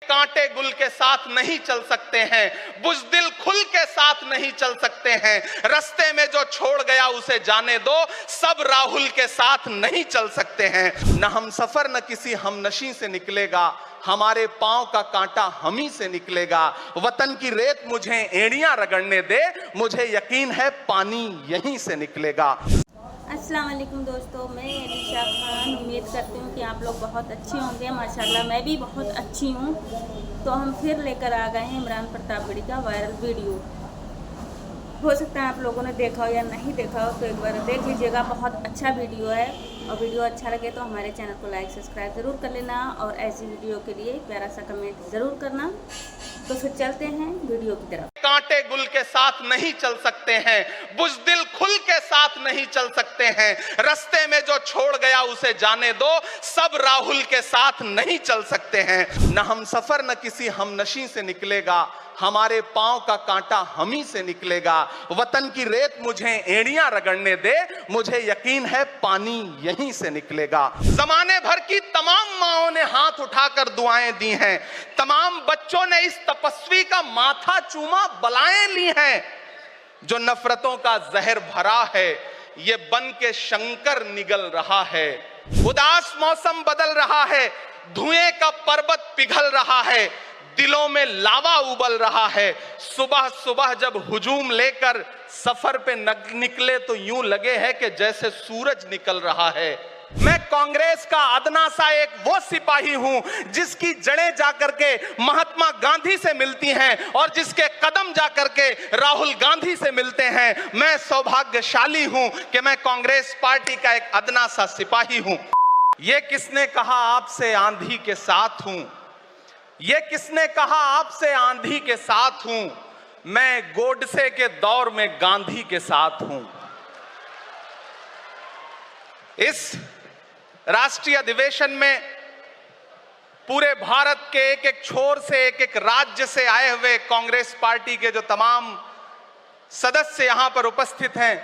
कांटे गुल के साथ नहीं चल सकते हैं, बुज़दिल खुल के साथ नहीं चल सकते हैं। रास्ते में जो छोड़ गया उसे जाने दो, सब राहुल के साथ नहीं चल सकते हैं। न हम सफर न किसी हमनशी से निकलेगा, हमारे पांव का कांटा हम ही से निकलेगा। वतन की रेत मुझे एड़ियां रगड़ने दे, मुझे यकीन है पानी यहीं से निकलेगा। अस्सलाम वालेकुम दोस्तों, मैं अलीशा खान उम्मीद करती हूँ कि आप लोग बहुत अच्छे होंगे। माशाल्लाह मैं भी बहुत अच्छी हूँ। तो हम फिर लेकर आ गए हैं इमरान प्रतापगढ़ी का वायरल वीडियो। हो सकता है आप लोगों ने देखा हो या नहीं देखा हो, तो एक बार देख लीजिएगा। बहुत अच्छा वीडियो है और वीडियो अच्छा लगे तो हमारे चैनल को लाइक सब्सक्राइब ज़रूर कर लेना और ऐसी वीडियो के लिए प्यारा सा कमेंट ज़रूर करना। तो फिर चलते हैं वीडियो की तरफ। कांटे गुल के साथ नहीं चल सकते हैं, बुज़दिल खुल के साथ नहीं चल सकते हैं। रास्ते में जो छोड़ गया उसे जाने दो, सब राहुल के साथ नहीं चल सकते हैं। न हम सफर न किसी हमनशी से निकलेगा, हमारे पांव का कांटा हम ही से निकलेगा। वतन की रेत मुझे एड़ियां रगड़ने दे, मुझे यकीन है पानी यहीं से निकलेगा। जमाने भर की तमाम माओं ने हाथ उठाकर दुआएं दी हैं, तमाम बच्चों ने इस तपस्वी का माथा चूमा, बलाएं ली हैं। जो नफरतों का जहर भरा है, ये बन के शंकर निगल रहा है। उदास मौसम बदल रहा है, धुएं का पर्वत पिघल रहा है, दिलों में लावा उबल रहा है। सुबह सुबह जब हुजूम लेकर सफर पे निकले तो यूं लगे है कि जैसे सूरज निकल रहा है। मैं कांग्रेस का अदना सा एक वो सिपाही हूं जिसकी जड़ें जाकर के महात्मा गांधी से मिलती हैं और जिसके कदम जाकर के राहुल गांधी से मिलते हैं। मैं सौभाग्यशाली हूं कि मैं कांग्रेस पार्टी का एक अदना सा सिपाही हूं। ये किसने कहा आपसे आंधी के साथ हूं, ये किसने कहा आपसे आंधी के साथ हूं, मैं गोडसे के दौर में गांधी के साथ हूं। इस राष्ट्रीय अधिवेशन में पूरे भारत के एक एक छोर से, एक एक राज्य से आए हुए कांग्रेस पार्टी के जो तमाम सदस्य यहां पर उपस्थित हैं,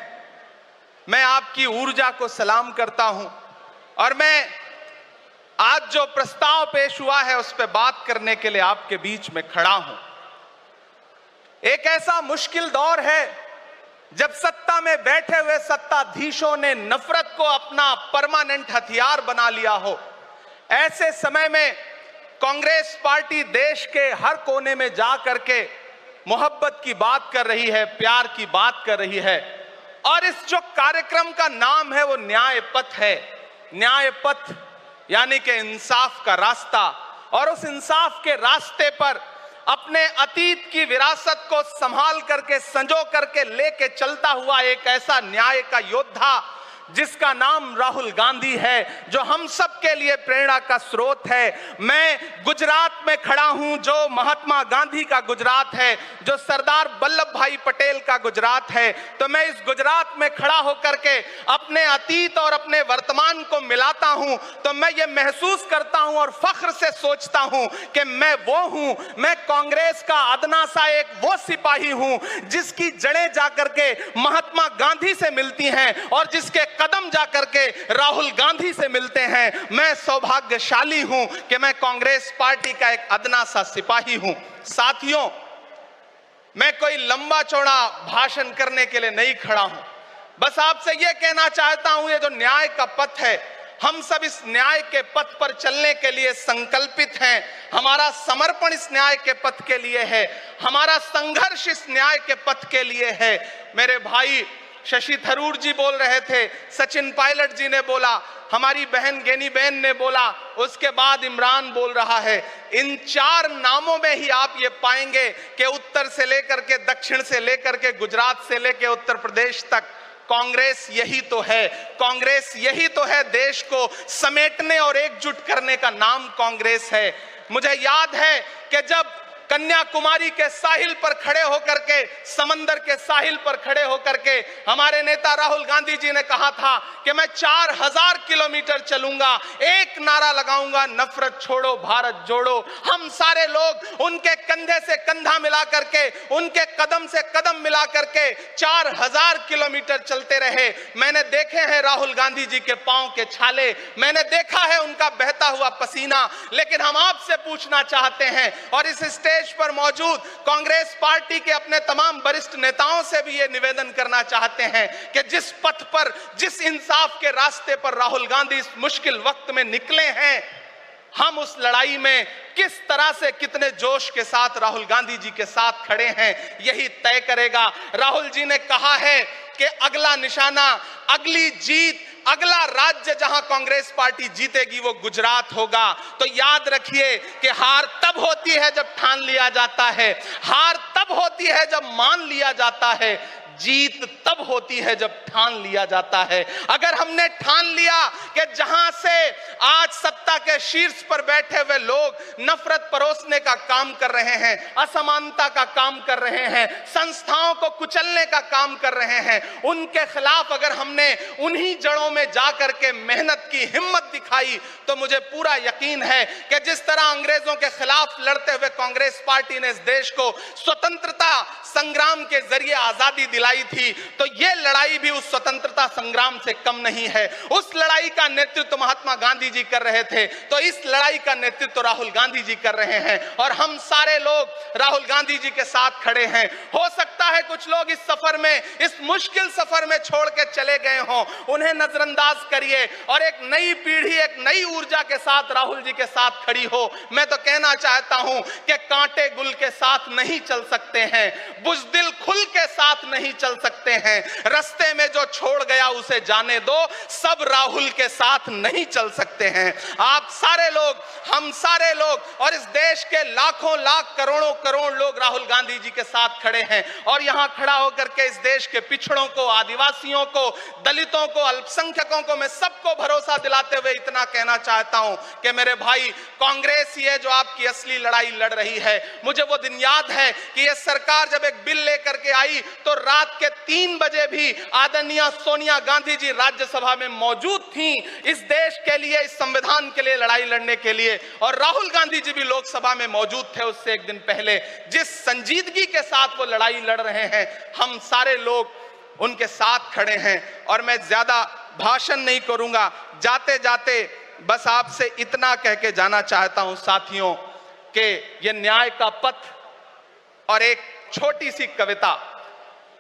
मैं आपकी ऊर्जा को सलाम करता हूं और मैं आज जो प्रस्ताव पेश हुआ है उस पर बात करने के लिए आपके बीच में खड़ा हूं। एक ऐसा मुश्किल दौर है जब सत्ता में बैठे हुए सत्ताधीशों ने नफरत को अपना परमानेंट हथियार बना लिया हो। ऐसे समय में कांग्रेस पार्टी देश के हर कोने में जा करके मोहब्बत की बात कर रही है, प्यार की बात कर रही है। और इस जो कार्यक्रम का नाम है वो न्याय पथ है। न्याय पथ यानी कि इंसाफ का रास्ता। और उस इंसाफ के रास्ते पर अपने अतीत की विरासत को संभाल करके, संजो करके लेके चलता हुआ एक ऐसा न्याय का योद्धा जिसका नाम राहुल गांधी है, जो हम सब के लिए प्रेरणा का स्रोत है। मैं गुजरात में खड़ा हूं, जो महात्मा गांधी का गुजरात है, जो सरदार वल्लभ भाई पटेल का गुजरात है। तो मैं इस गुजरात में खड़ा होकर के अपने अतीत और अपने वर्तमान को मिलाता हूं तो मैं ये महसूस करता हूं और फख्र से सोचता हूं कि मैं वो हूं, मैं कांग्रेस का अदना सा एक वो सिपाही हूं जिसकी जड़ें जाकर के महात्मा गांधी से मिलती हैं और जिसके कदम जाकर के राहुल गांधी से मिलते हैं। मैं सौभाग्यशाली हूं कि मैं कांग्रेस पार्टी का एक अदना सा सिपाही हूं। साथियों, मैं कोई लंबा चौड़ा भाषण करने के लिए नहीं खड़ा हूं, बस आपसे यह कहना चाहता हूं, ये जो न्याय का पथ है, हम सब इस न्याय के पथ पर चलने के लिए संकल्पित हैं। हमारा समर्पण इस न्याय के पथ के लिए है, हमारा संघर्ष इस न्याय के पथ के लिए है। मेरे भाई शशि थरूर जी बोल रहे थे, सचिन पायलट जी ने बोला, हमारी बहन गेनी बहन ने बोला, उसके बाद इमरान बोल रहा है। इन चार नामों में ही आप ये पाएंगे कि उत्तर से लेकर के, दक्षिण से लेकर के, गुजरात से लेकर उत्तर प्रदेश तक कांग्रेस यही तो है। कांग्रेस यही तो है, देश को समेटने और एकजुट करने का नाम कांग्रेस है। मुझे याद है कि जब कन्याकुमारी के साहिल पर खड़े होकर के, समंदर के साहिल पर खड़े होकर के हमारे नेता राहुल गांधी जी ने कहा था कि मैं 4000 किलोमीटर चलूंगा, एक नारा लगाऊंगा, नफरत छोड़ो भारत जोड़ो। हम सारे लोग उनके कंधे से कंधा मिला करके, उनके कदम से कदम मिला करके 4000 किलोमीटर चलते रहे। मैंने देखे हैं राहुल गांधी जी के पांव के छाले, मैंने देखा है उनका बहता हुआ पसीना। लेकिन हम आपसे पूछना चाहते हैं और इस स्टेज पर मौजूद कांग्रेस पार्टी के अपने तमाम वरिष्ठ नेताओं से भी यह निवेदन करना चाहते हैं कि जिस पथ पर, जिस इंसाफ के रास्ते पर राहुल गांधी इस मुश्किल वक्त में निकले हैं, हम उस लड़ाई में किस तरह से, कितने जोश के साथ राहुल गांधी जी के साथ खड़े हैं, यही तय करेगा। राहुल जी ने कहा है कि अगला निशाना, अगली जीत, अगला राज्य जहां कांग्रेस पार्टी जीतेगी वो गुजरात होगा। तो याद रखिए कि हार तब होती है जब ठान लिया जाता है, हार तब होती है जब मान लिया जाता है, जीत तब होती है जब ठान लिया जाता है। अगर हमने ठान लिया कि जहां से आज सत्ता के शीर्ष पर बैठे हुए लोग नफरत परोसने का काम कर रहे हैं, असमानता का काम कर रहे हैं, संस्थाओं को कुचलने का काम कर रहे हैं, उनके खिलाफ अगर हमने उन्हीं जड़ों में जाकर के मेहनत की, हिम्मत दिखाई, तो मुझे पूरा यकीन है कि जिस तरह अंग्रेजों के खिलाफ लड़ते हुए कांग्रेस पार्टी ने इस देश को स्वतंत्रता संग्राम के जरिए आजादी दिलाई थी, तो यह लड़ाई भी उस स्वतंत्रता संग्राम से कम नहीं है। उस लड़ाई का नेतृत्व महात्मा गांधी जी कर रहे थे, तो इस लड़ाई का नेतृत्व राहुल गांधी जी कर रहे हैं और हम सारे लोग राहुल गांधी जी के साथ खड़े हैं। हो सकता है कुछ लोग इस सफर में, इस मुश्किल सफर में छोड़ के चले गए हों, उन्हें नजरअंदाज करिए और एक नई पीढ़ी, एक नई ऊर्जा के साथ राहुल जी के साथ खड़ी हो। मैं तो कहना चाहता हूं कि कांटे गुल के साथ नहीं चल सकते हैं, बुज़दिल खुल के साथ नहीं चल सकते हैं, रास्ते में जो छोड़ गया उसे जाने दो, सब राहुल के साथ नहीं चल सकते हैं। आप सारे लोग, हम सारे लोग और इस देश के लाखों लाख, करोड़ों करोड़ लोग राहुल गांधी जी के साथ खड़े हैं और यहां खड़ा होकर के इस देश के पिछड़ों को, आदिवासियों को, दलितों को, अल्पसंख्यकों को मैं सबको भरोसा दिलाते हुए इतना कहना चाहता हूं कि मेरे भाई, कांग्रेस ही है जो आपकी असली लड़ाई लड़ रही है। मुझे वो दिन याद है कि यह सरकार जब एक बिल लेकर के आई तो रात के 3 बजे भी आदरणीय सोनिया गांधी जी राज्यसभा में मौजूद थीं इस देश के लिए, इस संविधान के लिए लड़ाई लड़ने के लिए, और राहुल गांधी जी भी लोकसभा में मौजूद थे उससे एक दिन पहले। जिस संजीदगी के साथ वो लड़ाई लड़ रहे हैं, हम सारे लोग उनके साथ खड़े हैं। और मैं ज्यादा भाषण नहीं करूंगा, जाते जाते बस आपसे इतना कह के जाना चाहता हूं साथियों कि यह न्याय का पथ और एक छोटी सी कविता,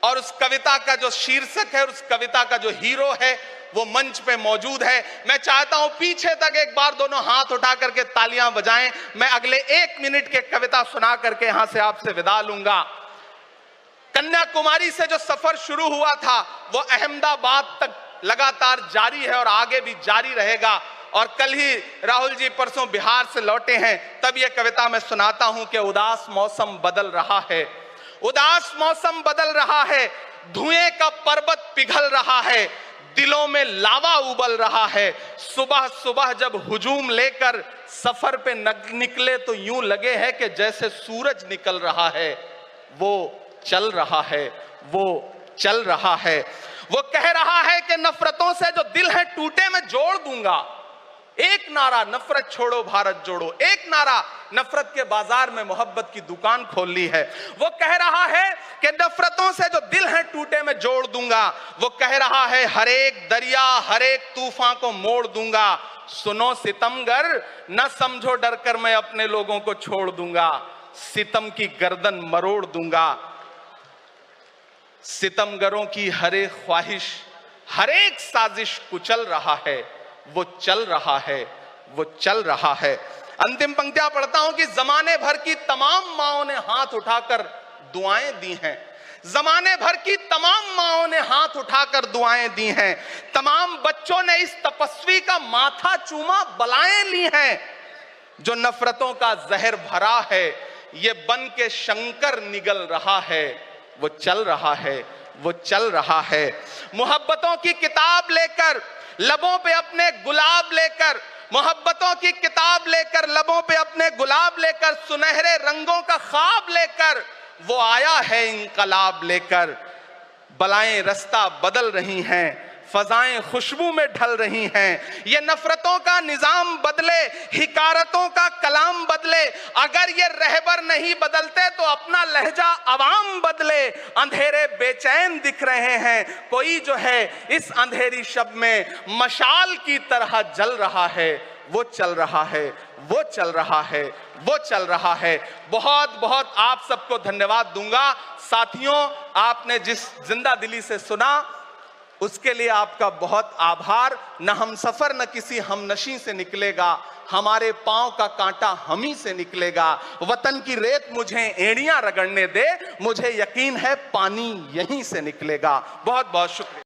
और उस कविता का जो शीर्षक है, उस कविता का जो हीरो है वो मंच पे मौजूद है। मैं चाहता हूं पीछे तक एक बार दोनों हाथ उठा करके तालियां बजाएं। मैं अगले 1 मिनट के कविता सुना करके यहां से आपसे विदा लूंगा। कन्याकुमारी से जो सफर शुरू हुआ था वो अहमदाबाद तक लगातार जारी है और आगे भी जारी रहेगा। और कल ही राहुल जी परसों बिहार से लौटे हैं, तब यह कविता मैं सुनाता हूं कि उदास मौसम बदल रहा है, उदास मौसम बदल रहा है, धुएं का पर्वत पिघल रहा है, दिलों में लावा उबल रहा है। सुबह सुबह जब हुजूम लेकर सफर पे निकले तो यूं लगे है कि जैसे सूरज निकल रहा है। वो चल रहा है, वो चल रहा है। वो कह रहा है कि नफरतों से जो दिल है टूटे मैं जोड़ दूंगा। एक नारा नफरत छोड़ो भारत जोड़ो, एक नारा नफरत के बाजार में मोहब्बत की दुकान खोल ली है। वो कह रहा है कि नफरतों से जो दिल है टूटे मैं जोड़ दूंगा। वो कह रहा है हर एक दरिया, हर एक तूफान को मोड़ दूंगा। सुनो सितमगर, न समझो डर कर मैं अपने लोगों को छोड़ दूंगा। सितम की गर्दन मरोड़ दूंगा। सितमगरों की हर एक ख्वाहिश, हर एक साजिश कुचल रहा है। वो चल रहा है, वो चल रहा है। अंतिम पंक्तियां पढ़ता हूं कि जमाने भर की तमाम माओं ने हाथ उठाकर दुआएं दी हैं। जमाने भर की तमाम माओं ने हाथ उठाकर दुआएं दी हैं। तमाम बच्चों ने इस तपस्वी का माथा चूमा, बलाएं ली हैं। जो नफरतों का जहर भरा है, ये बन के शंकर निगल रहा है। वो चल रहा है, वो चल रहा है। मोहब्बतों की किताब लेकर, लबों पे अपने गुलाब लेकर, मोहब्बतों की किताब लेकर, लबों पे अपने गुलाब लेकर, सुनहरे रंगों का ख्वाब लेकर वो आया है इंकलाब लेकर। बलाएं रास्ता बदल रही हैं, फजाएं खुशबू में ढल रही हैं। ये नफरतों का निजाम बदले, हिकारतों का कलाम बदले। अगर ये रहबर नहीं बदलते तो अपना लहजा अवाम बदले। अंधेरे बेचैन दिख रहे हैं, कोई जो है इस अंधेरी शब में मशाल की तरह जल रहा है। वो चल रहा है, वो चल रहा है, वो चल रहा है। बहुत बहुत आप सबको धन्यवाद दूंगा। साथियों, आपने जिस जिंदा दिली से सुना उसके लिए आपका बहुत आभार। न हम सफर न किसी हमनशी से निकलेगा, हमारे पांव का कांटा हम ही से निकलेगा। वतन की रेत मुझे एड़ियां रगड़ने दे, मुझे यकीन है पानी यहीं से निकलेगा। बहुत बहुत शुक्रिया।